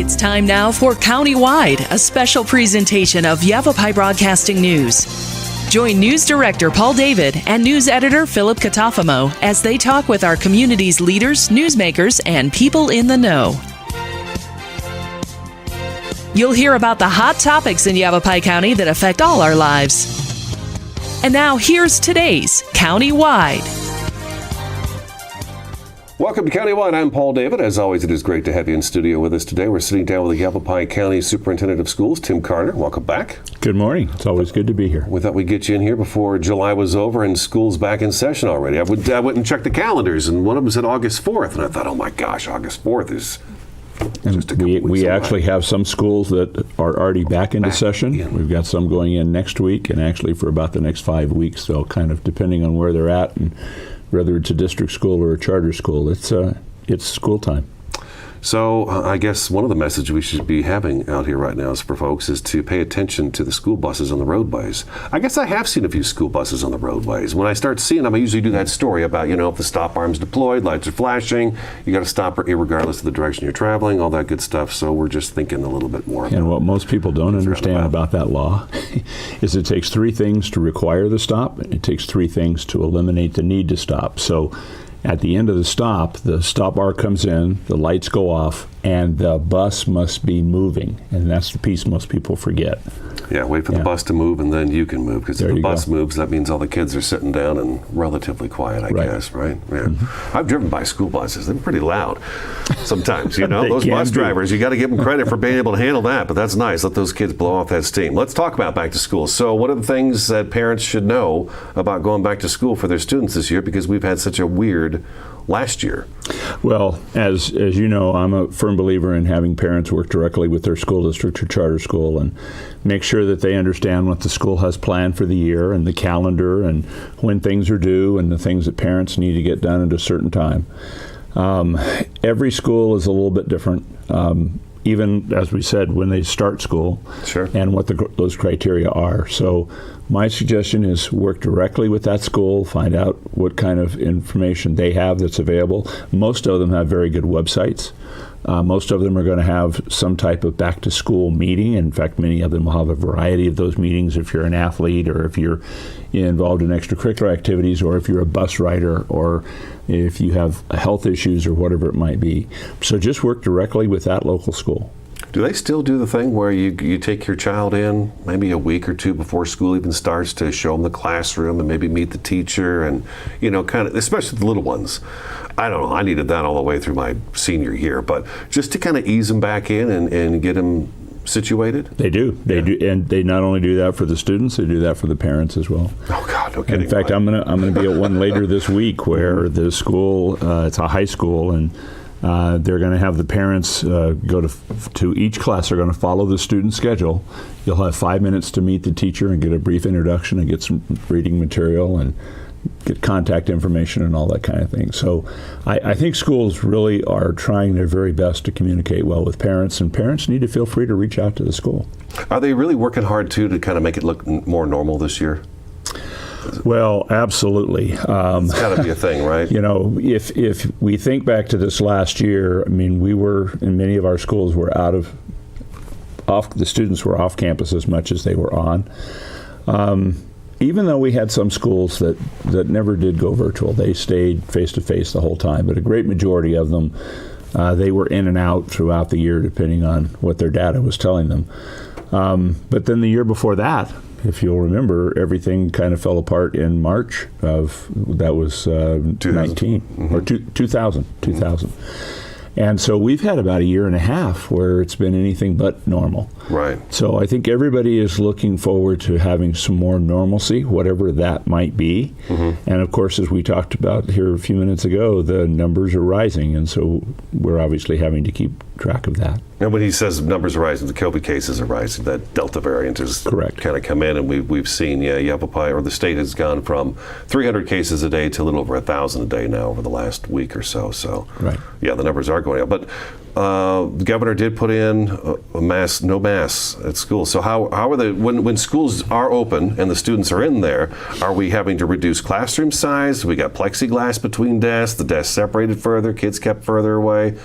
It's time now for Countywide, a special presentation of Yavapai Broadcasting News. Join News Director Paul David and News Editor Philip Catafamo as they talk with our community's leaders, newsmakers, and people in the know. You'll hear about the hot topics in Yavapai County that affect all our lives. And now here's today's Countywide. Welcome to Countywide. I'm Paul David. As always, it is great to have you in studio with us today. We're sitting down with the Yavapai County Superintendent of Schools, Tim Carter. Welcome back. Good morning. It's always good to be here. We thought we'd get you in here before July was over and school's back in session already. I went and checked the calendars, and one of them said August 4th, and I thought, oh my gosh, August 4th is just a couple weeks we away. actually have some schools that are already back into session. Yeah. We've got some going in next week, and actually for about the next 5 weeks, so kind of depending on where they're at and whether it's a district school or a charter school, it's school time. So I guess one of the messages we should be having out here right now is for folks is to pay attention to the school buses on the roadways. I guess I have seen a few school buses on the roadways. When I start seeing them, I usually do that story about, if the stop arm's deployed, lights are flashing, you got to stop regardless of the direction you're traveling, all that good stuff. So we're just thinking a little bit more about it. And what most people don't understand about that law is it takes three things to require the stop, and it takes three things to eliminate the need to stop. So at the end of the stop bar comes in, the lights go off, and the bus must be moving. And that's the piece most people forget. Yeah, wait for the bus to move, and then you can move. Because if the bus moves, that means all the kids are sitting down and relatively quiet, I guess, right? Yeah. Mm-hmm. I've driven by school buses. They're pretty loud sometimes, Those bus drivers, you got to give them credit for being able to handle that, but that's nice. Let those kids blow off that steam. Let's talk about back to school. So what are the things that parents should know about going back to school for their students this year? Because we've had such a weird last year. Well, as you know, I'm a firm believer in having parents work directly with their school district or charter school and make sure that they understand what the school has planned for the year and the calendar and when things are due and the things that parents need to get done at a certain time. Every school is a little bit different, even, as we said, when they start school. Sure. And what those criteria are. So my suggestion is work directly with that school, find out what kind of information they have that's available. Most of them have very good websites. Most of them are going to have some type of back-to-school meeting. In fact, many of them will have a variety of those meetings if you're an athlete or if you're involved in extracurricular activities or if you're a bus rider or if you have health issues or whatever it might be. So just work directly with that local school. Do they still do the thing where you take your child in maybe a week or two before school even starts to show them the classroom and maybe meet the teacher and, kind of, especially the little ones? I don't know. I needed that all the way through my senior year, but just to kind of ease them back in and get them situated? They do. They do, and they not only do that for the students, they do that for the parents as well. Oh God, no kidding. In fact, I'm gonna be at one later this week where the school, it's a high school, and they're going to have the parents go to each class. They're going to follow the student schedule. You'll have 5 minutes to meet the teacher and get a brief introduction and get some reading material and get contact information and all that kind of thing. So I think schools really are trying their very best to communicate well with parents, and parents need to feel free to reach out to the school. Are they really working hard, too, to kind of make it look more normal this year? Well, absolutely. It's got to be a thing, right? If we think back to this last year, I mean, we were, in many of our schools, were the students were off campus as much as they were on. Even though we had some schools that never did go virtual, they stayed face-to-face the whole time, but a great majority of them, they were in and out throughout the year, depending on what their data was telling them. But then the year before that, if you'll remember, everything kind of fell apart in March of, that was 19, or 2000. And so we've had about a year and a half where it's been anything but normal. Right. So I think everybody is looking forward to having some more normalcy, whatever that might be. Mm-hmm. And of course, as we talked about here a few minutes ago, the numbers are rising. And so we're obviously having to keep track of that. And when he says numbers are rising, the COVID cases are rising, that Delta variant has correct kind of come in, and we've seen, Yavapai, or the state has gone from 300 cases a day to a little over 1,000 a day now over the last week or so. So, right. Yeah, the numbers are going up. But the governor did put in no masks at school. So how are they, when schools are open and the students are in there, are we having to reduce classroom size? We got plexiglass between desks, the desks separated further, kids kept further away.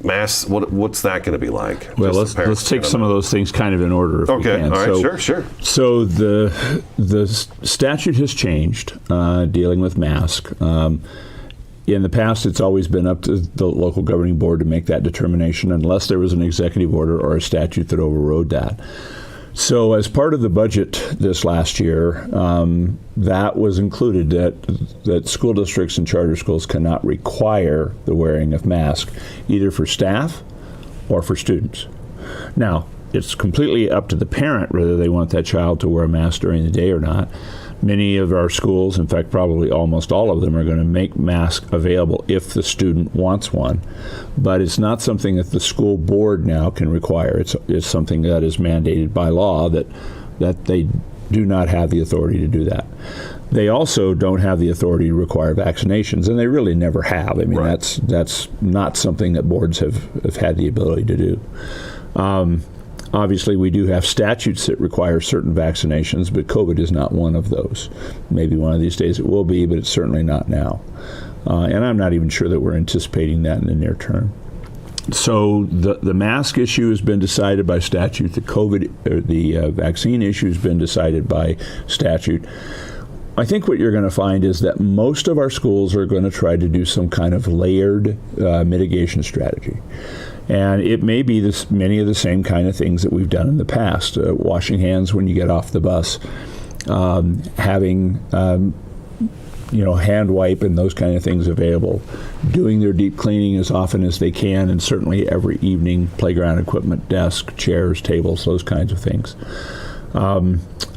masks, what's that going to be like? Well, let's take some of those things kind of in order if we can. All right, sure. So the statute has changed dealing with masks. In the past, it's always been up to the local governing board to make that determination unless there was an executive order or a statute that overrode that. So as part of the budget this last year, that was included that school districts and charter schools cannot require the wearing of masks either for staff or for students. Now, it's completely up to the parent whether they want that child to wear a mask during the day or not. Many of our schools, in fact, probably almost all of them, are going to make masks available if the student wants one. But it's not something that the school board now can require. It's something that is mandated by law that they do not have the authority to do that. They also don't have the authority to require vaccinations, and they really never have. I mean, right. that's not something that boards have had the ability to do. Obviously, we do have statutes that require certain vaccinations, but COVID is not one of those. Maybe one of these days it will be, but it's certainly not now. And I'm not even sure that we're anticipating that in the near term. So the mask issue has been decided by statute. The vaccine issue has been decided by statute. I think what you're going to find is that most of our schools are going to try to do some kind of layered mitigation strategy. And it may be many of the same kind of things that we've done in the past. Washing hands when you get off the bus, having hand wipe and those kind of things available, doing their deep cleaning as often as they can, and certainly every evening, playground equipment, desk, chairs, tables, those kinds of things.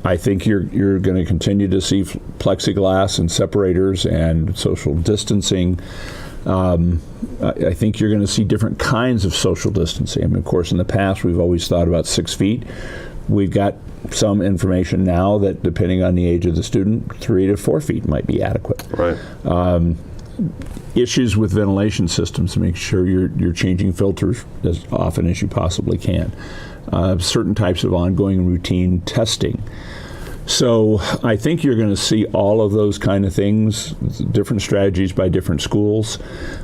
I think you're going to continue to see plexiglass and separators and social distancing. I think you're going to see different kinds of social distancing. I mean, of course, in the past, we've always thought about 6 feet. We've got some information now that, depending on the age of the student, 3 to 4 feet might be adequate. Right. Issues with ventilation systems, to make sure you're changing filters as often as you possibly can. Certain types of ongoing routine testing. So I think you're going to see all of those kind of things, different strategies by different schools.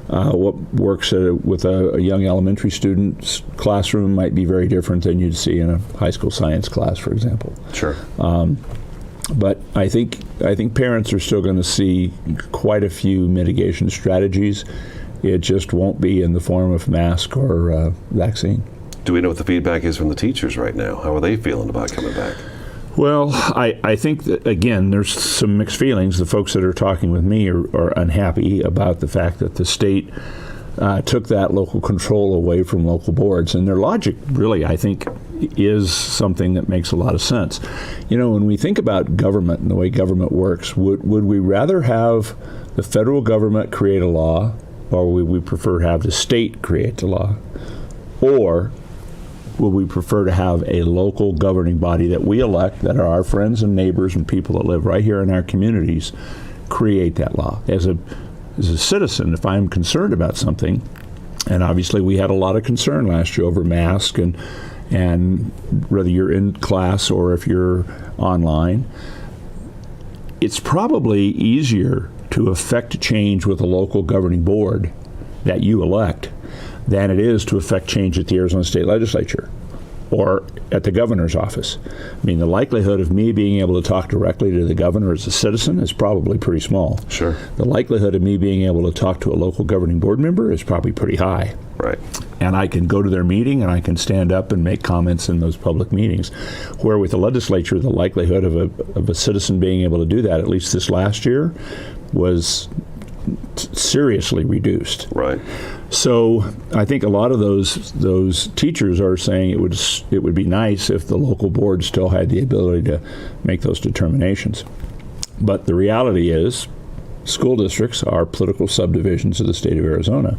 What works with a young elementary student's classroom might be very different than you'd see in a high school science class, for example. Sure. But I think parents are still going to see quite a few mitigation strategies. It just won't be in the form of mask or vaccine. Do we know what the feedback is from the teachers right now? How are they feeling about coming back? Well, I think that, again, there's some mixed feelings. The folks that are talking with me are unhappy about the fact that the state took that local control away from local boards. And their logic, really, I think, is something that makes a lot of sense. When we think about government and the way government works, would we rather have the federal government create a law, or would we prefer to have the state create the law? Or would we prefer to have a local governing body that we elect, that are our friends and neighbors and people that live right here in our communities, create that law? As a citizen, if I'm concerned about something, and obviously we had a lot of concern last year over masks and whether you're in class or if you're online, it's probably easier to affect change with a local governing board that you elect than it is to affect change at the Arizona State Legislature or at the governor's office. I mean, the likelihood of me being able to talk directly to the governor as a citizen is probably pretty small. Sure. The likelihood of me being able to talk to a local governing board member is probably pretty high. Right. And I can go to their meeting and I can stand up and make comments in those public meetings. Where with the legislature, the likelihood of a citizen being able to do that, at least this last year, was seriously reduced. Right. So I think a lot of those teachers are saying it would be nice if the local board still had the ability to make those determinations. But the reality is, school districts are political subdivisions of the state of Arizona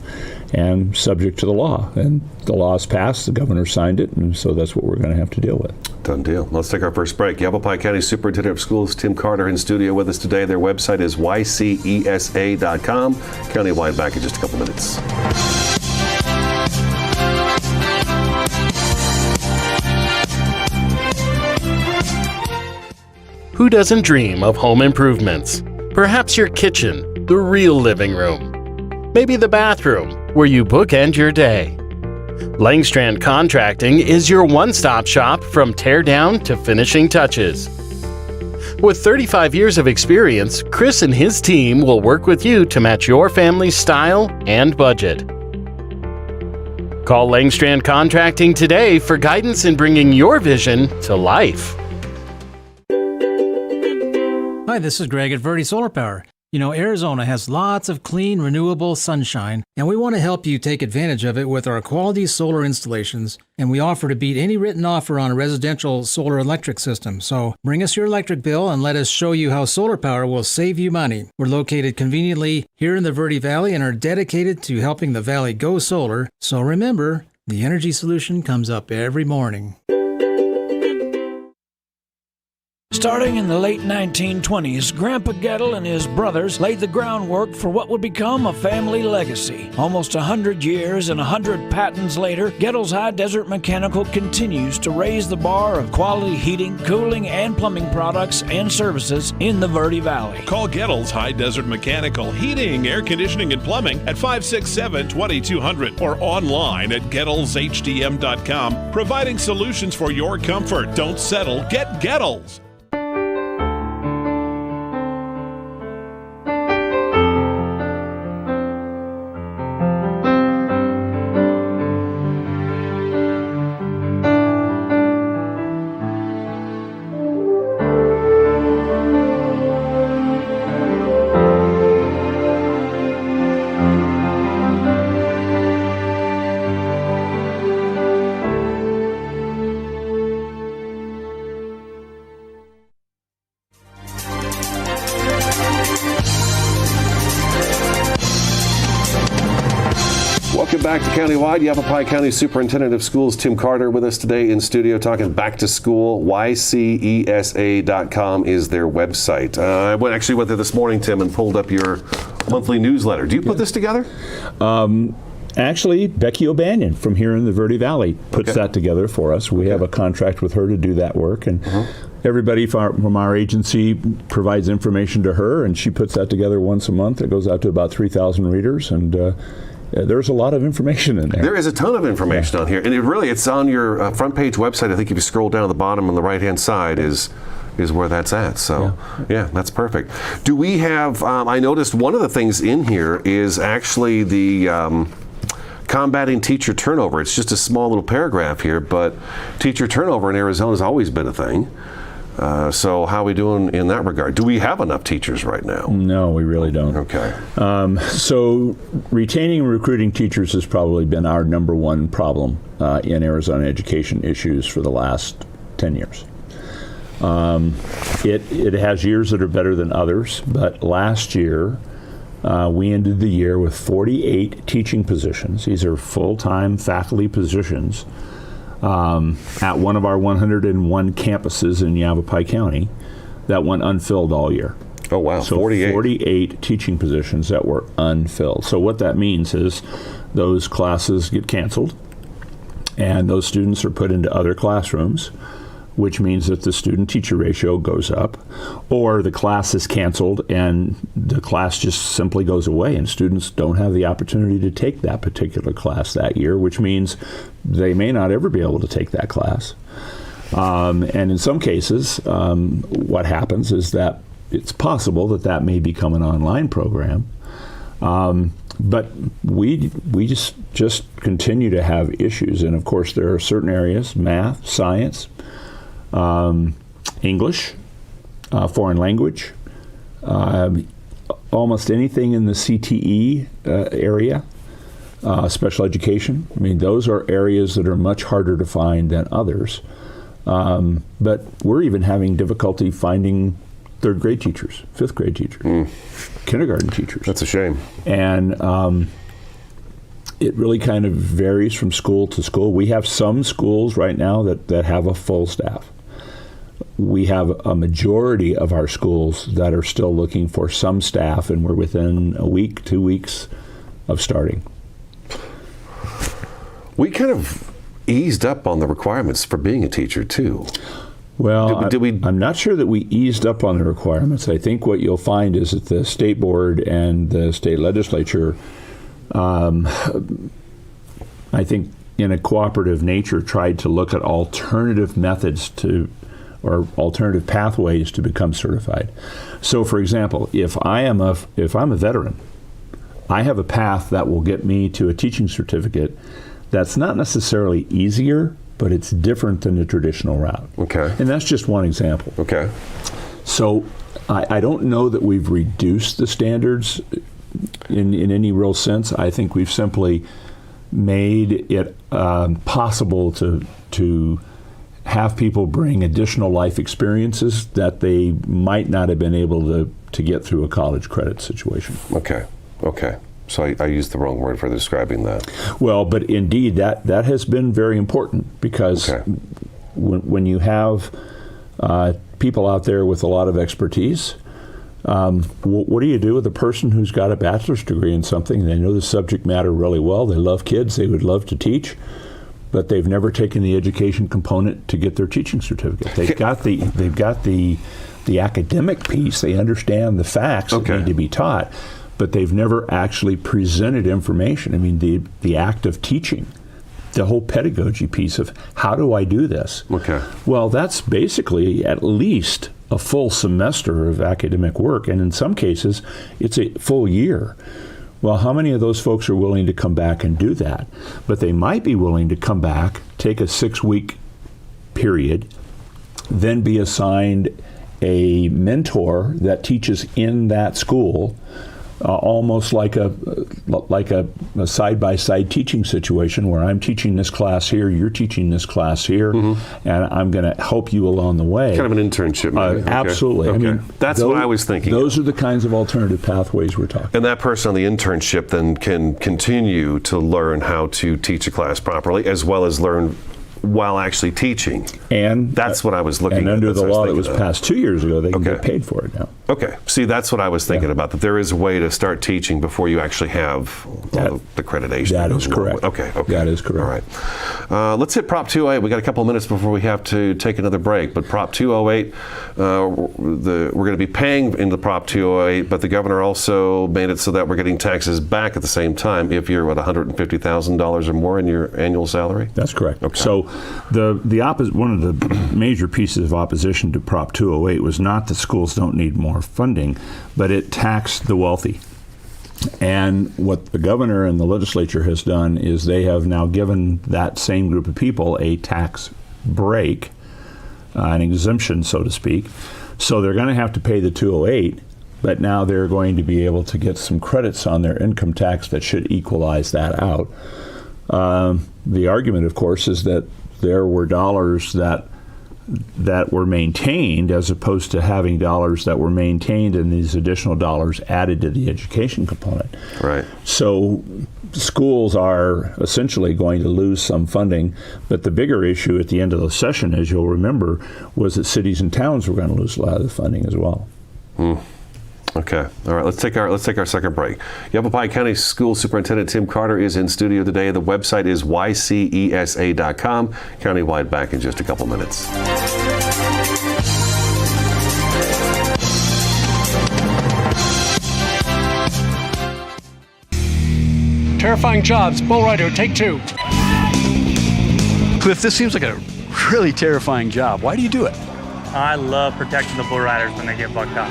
and subject to the law. And the law is passed, the governor signed it, and so that's what we're going to have to deal with. Done deal. Let's take our first break. Yavapai County Superintendent of Schools Tim Carter in studio with us today. Their website is ycesa.com. Countywide back in just a couple minutes. Who doesn't dream of home improvements? Perhaps your kitchen, the real living room. Maybe the bathroom, where you bookend your day. Langstrand Contracting is your one-stop shop from tear down to finishing touches. With 35 years of experience, Chris and his team will work with you to match your family's style and budget. Call Langstrand Contracting today for guidance in bringing your vision to life. Hi, this is Greg at Verde Solar Power. You know, Arizona has lots of clean, renewable sunshine, and we want to help you take advantage of it with our quality solar installations, and we offer to beat any written offer on a residential solar electric system. So bring us your electric bill and let us show you how solar power will save you money. We're located conveniently here in the Verde Valley and are dedicated to helping the valley go solar. So remember, the energy solution comes up every morning. Starting in the late 1920s, Grandpa Gettle and his brothers laid the groundwork for what would become a family legacy. Almost 100 years and 100 patents later, Gettle's High Desert Mechanical continues to raise the bar of quality heating, cooling, and plumbing products and services in the Verde Valley. Call Gettle's High Desert Mechanical Heating, Air Conditioning, and Plumbing at 567-2200 or online at GettlesHDM.com, providing solutions for your comfort. Don't settle, get Gettles. Welcome back to Countywide. Yavapai County Superintendent of Schools Tim Carter with us today in studio talking back to school. YCESA.com is their website. I actually went there this morning, Tim, and pulled up your monthly newsletter. Do you put this together? Actually, Becky O'Banion from here in the Verde Valley puts that together for us. We have a contract with her to do that work, and everybody from our agency provides information to her, and she puts that together once a month. It goes out to about 3,000 readers, and there's a lot of information in there. There is a ton of information on here, and it's on your front page website. I think if you scroll down to the bottom on the right-hand side is where that's at. So, yeah, that's perfect. Do we have, I noticed one of the things in here is actually the combating teacher turnover. It's just a small little paragraph here, but teacher turnover in Arizona has always been a thing. So how are we doing in that regard? Do we have enough teachers right now? No, we really don't. Okay. So retaining and recruiting teachers has probably been our number one problem in Arizona education issues for the last 10 years. It has years that are better than others, but last year we ended the year with 48 teaching positions. These are full-time faculty positions at one of our 101 campuses in Yavapai County that went unfilled all year. Oh, wow. So 48. 48 teaching positions that were unfilled. So what that means is those classes get canceled and those students are put into other classrooms, which means that the student-teacher ratio goes up, or the class is canceled and the class just simply goes away and students don't have the opportunity to take that particular class that year, which means they may not ever be able to take that class. And in some cases, what happens is that it's possible that may become an online program. But we just continue to have issues. And of course, there are certain areas, math, science, English, foreign language, almost anything in the CTE area, special education. I mean, those are areas that are much harder to find than others. But we're even having difficulty finding third grade teachers, fifth grade teachers, kindergarten teachers. That's a shame. And it really kind of varies from school to school. We have some schools right now that have a full staff. We have a majority of our schools that are still looking for some staff, and we're within a week, 2 weeks of starting. We kind of eased up on the requirements for being a teacher, too. Well, I'm not sure that we eased up on the requirements. I think what you'll find is that the state board and the state legislature, I think in a cooperative nature, tried to look at alternative methods or alternative pathways to become certified. So, for example, if I'm a veteran, I have a path that will get me to a teaching certificate that's not necessarily easier, but it's different than the traditional route. Okay. And that's just one example. Okay. So I don't know that we've reduced the standards in any real sense. I think we've simply made it possible to have people bring additional life experiences that they might not have been able to get through a college credit situation. Okay. So I used the wrong word for describing that. Well, but indeed, that has been very important because when you have people out there with a lot of expertise, what do you do with a person who's got a bachelor's degree in something? They know the subject matter really well. They love kids. They would love to teach, but they've never taken the education component to get their teaching certificate. They've got the academic piece. They understand the facts that need to be taught, but they've never actually presented information. I mean, the act of teaching, the whole pedagogy piece of how do I do this? Okay. Well, that's basically at least a full semester of academic work, and in some cases, it's a full year. Well, how many of those folks are willing to come back and do that? But they might be willing to come back, take a 6-week period, then be assigned a mentor that teaches in that school, almost like a side-by-side teaching situation where I'm teaching this class here, you're teaching this class here, and I'm going to help you along the way. Kind of an internship, maybe. Absolutely. Okay. I mean, that's what I was thinking. Those are the kinds of alternative pathways we're talking. And that person on the internship then can continue to learn how to teach a class properly, as well as learn while actually teaching. And that's what I was looking at. And under the law that was passed 2 years ago, they can get paid for it now. Okay. See, that's what I was thinking about, that there is a way to start teaching before you actually have the accreditation. That is correct. Okay. That is correct. All right. Let's hit Prop 208. We got a couple of minutes before we have to take another break. But Prop 208, we're going to be paying into Prop 208, but the governor also made it so that we're getting taxes back at the same time if you're at $150,000 or more in your annual salary? That's correct. Okay. So one of the major pieces of opposition to Prop 208 was not that schools don't need more funding, but it taxed the wealthy. And what the governor and the legislature has done is they have now given that same group of people a tax break, an exemption, so to speak. So they're going to have to pay the 208, but now they're going to be able to get some credits on their income tax that should equalize that out. The argument, of course, is that there were dollars that were maintained as opposed to having dollars that were maintained and these additional dollars added to the education component. Right. So schools are essentially going to lose some funding, but the bigger issue at the end of the session, as you'll remember, was that cities and towns were going to lose a lot of the funding as well. Okay. All right. Let's take our second break. Yavapai County School Superintendent Tim Carter is in studio today. The website is ycesa.com. Countywide back in just a couple minutes. Terrifying jobs. Bull rider, take 2. Cliff, this seems like a really terrifying job. Why do you do it? I love protecting the bull riders when they get bucked up.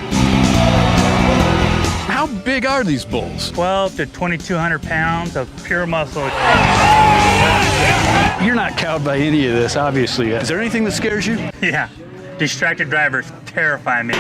How big are these bulls? 12 to 2,200 pounds of pure muscle. You're not cowed by any of this, obviously. Is there anything that scares you? Yeah, distracted drivers terrify me.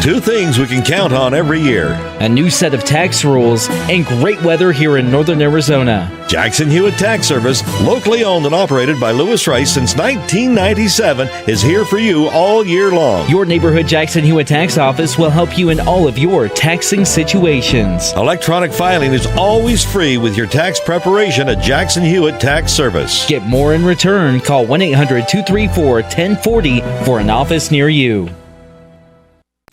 Two things we can count on every year: a new set of tax rules and great weather here in northern Arizona. Jackson Hewitt Tax Service, locally owned and operated by Lewis Rice since 1997, is here for you all year long. Your neighborhood Jackson Hewitt Tax Office will help you in all of your taxing situations. Electronic filing is always free with your tax preparation at Jackson Hewitt Tax Service. Get more in return. Call 1-800-234-1040 for an office near you.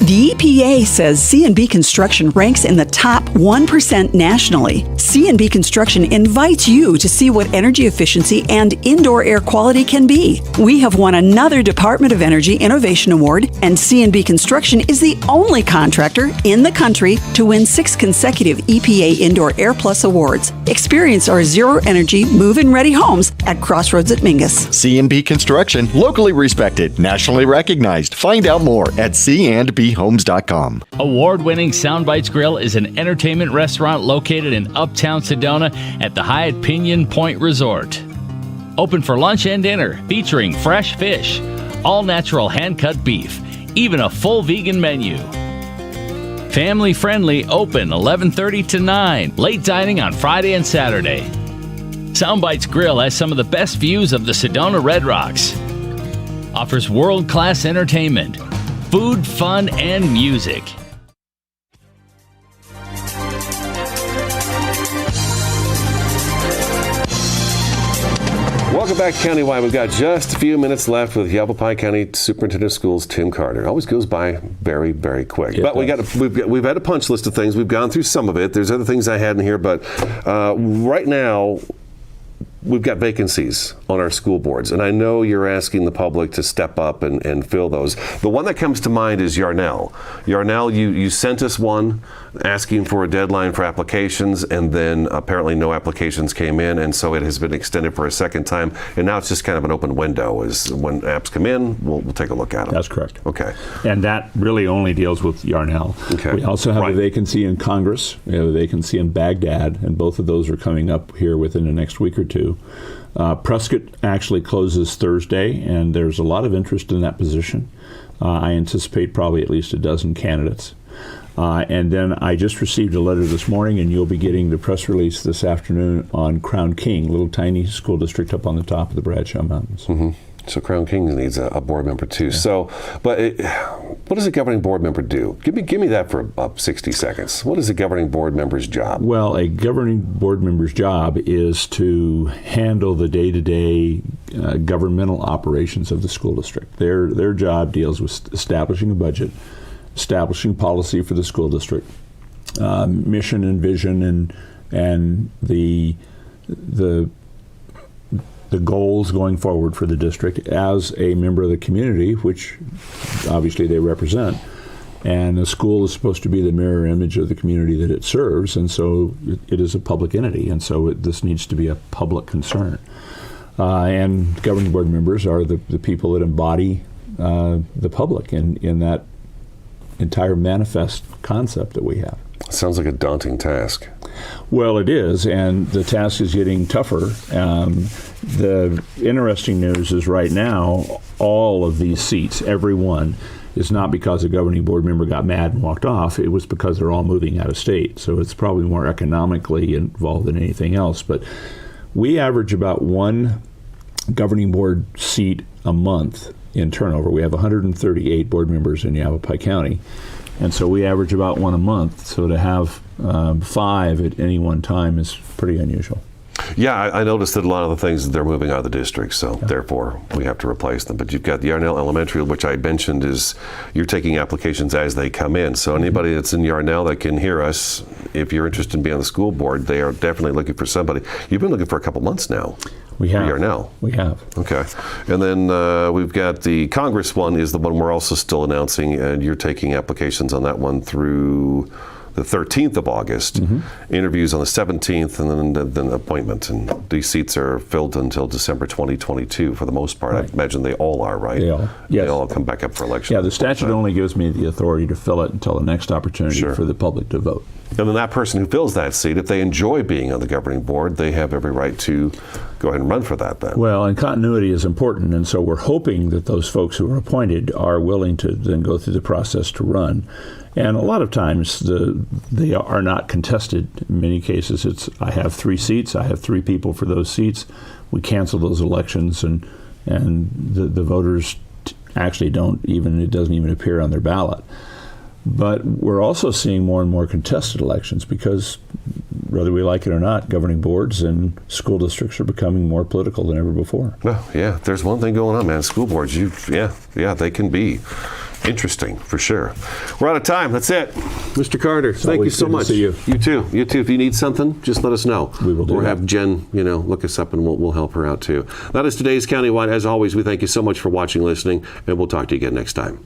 The EPA says C&B Construction ranks in the top 1% nationally. C&B Construction invites you to see what energy efficiency and indoor air quality can be. We have won another Department of Energy Innovation Award, and C&B Construction is the only contractor in the country to win 6 consecutive EPA Indoor Air Plus awards. Experience our zero-energy, move-in ready homes at Crossroads at Mingus. C&B Construction, locally respected, nationally recognized. Find out more at C&B Homes.com. Award-winning Soundbites Grill is an entertainment restaurant located in Uptown Sedona at the Hyatt Pinion Point Resort. Open for lunch and dinner, featuring fresh fish, all-natural hand-cut beef, even a full vegan menu. Family-friendly, open 11:30 to 9, late dining on Friday and Saturday. Soundbites Grill has some of the best views of the Sedona Red Rocks. Offers world-class entertainment, food, fun, and music. Welcome back to Countywide. We've got just a few minutes left with Yavapai County Superintendent of Schools Tim Carter. It always goes by very, very quick. But we've had a punch list of things. We've gone through some of it. There's other things I had in here, but right now we've got vacancies on our school boards, and I know you're asking the public to step up and fill those. The one that comes to mind is Yarnell. Yarnell, you sent us one asking for a deadline for applications, and then apparently no applications came in, and so it has been extended for a second time, and now it's just kind of an open window. Is when apps come in, we'll take a look at them. That's correct. Okay. And that really only deals with Yarnell. Okay. We also have a vacancy in Congress. We have a vacancy in Baghdad, and both of those are coming up here within the next week or two. Prescott actually closes Thursday, and there's a lot of interest in that position. I anticipate probably at least a dozen candidates. And then I just received a letter this morning, and you'll be getting the press release this afternoon on Crown King, little tiny school district up on the top of the Bradshaw Mountains. Mm-hmm. So Crown King needs a board member too. Yeah. So, but what does a governing board member do? Give me that for about 60 seconds. What is a governing board member's job? Well, a governing board member's job is to handle the day-to-day governmental operations of the school district. Their job deals with establishing a budget, establishing policy for the school district, mission and vision, and the goals going forward for the district as a member of the community, which obviously they represent. And the school is supposed to be the mirror image of the community that it serves, and so it is a public entity, and so this needs to be a public concern. And governing board members are the people that embody the public in that entire manifest concept that we have. Sounds like a daunting task. Well, it is, and the task is getting tougher. The interesting news is right now, all of these seats, every one, is not because a governing board member got mad and walked off. It was because they're all moving out of state. So it's probably more economically involved than anything else. But we average about one governing board seat a month in turnover. We have 138 board members in Yavapai County. And so we average about one a month. So to have 5 at any one time is pretty unusual. Yeah, I noticed that a lot of the things, they're moving out of the district, so therefore we have to replace them. But you've got the Yarnell Elementary, which I mentioned is you're taking applications as they come in. So anybody that's in Yarnell that can hear us, if you're interested in being on the school board, they are definitely looking for somebody. You've been looking for a couple months now. We have. Yarnell. We have. Okay. And then we've got the Congress one is the one we're also still announcing, and you're taking applications on that one through the 13th of August, interviews on the 17th, and then appointment. And these seats are filled until December 2022 for the most part. Right. I imagine they all are, right? They all. Yes. They all come back up for election. Yeah, the statute only gives me the authority to fill it until the next opportunity for the public to vote. And then that person who fills that seat, if they enjoy being on the governing board, they have every right to go ahead and run for that then. Well, and continuity is important, and so we're hoping that those folks who are appointed are willing to then go through the process to run. And a lot of times they are not contested. In many cases, it's I have 3 seats, I have 3 people for those seats. We cancel those elections, and the voters actually it doesn't even appear on their ballot. But we're also seeing more and more contested elections because, whether we like it or not, governing boards and school districts are becoming more political than ever before. Well, yeah, there's one thing going on, man. School boards, they can be. Interesting, for sure. We're out of time. That's it. Mr. Carter, thank you so much. See you. You too. You too. If you need something, just let us know. We will do Or that. have Jen, look us up and we'll help her out too. That is today's Countywide. As always, we thank you so much for watching, listening, and we'll talk to you again next time.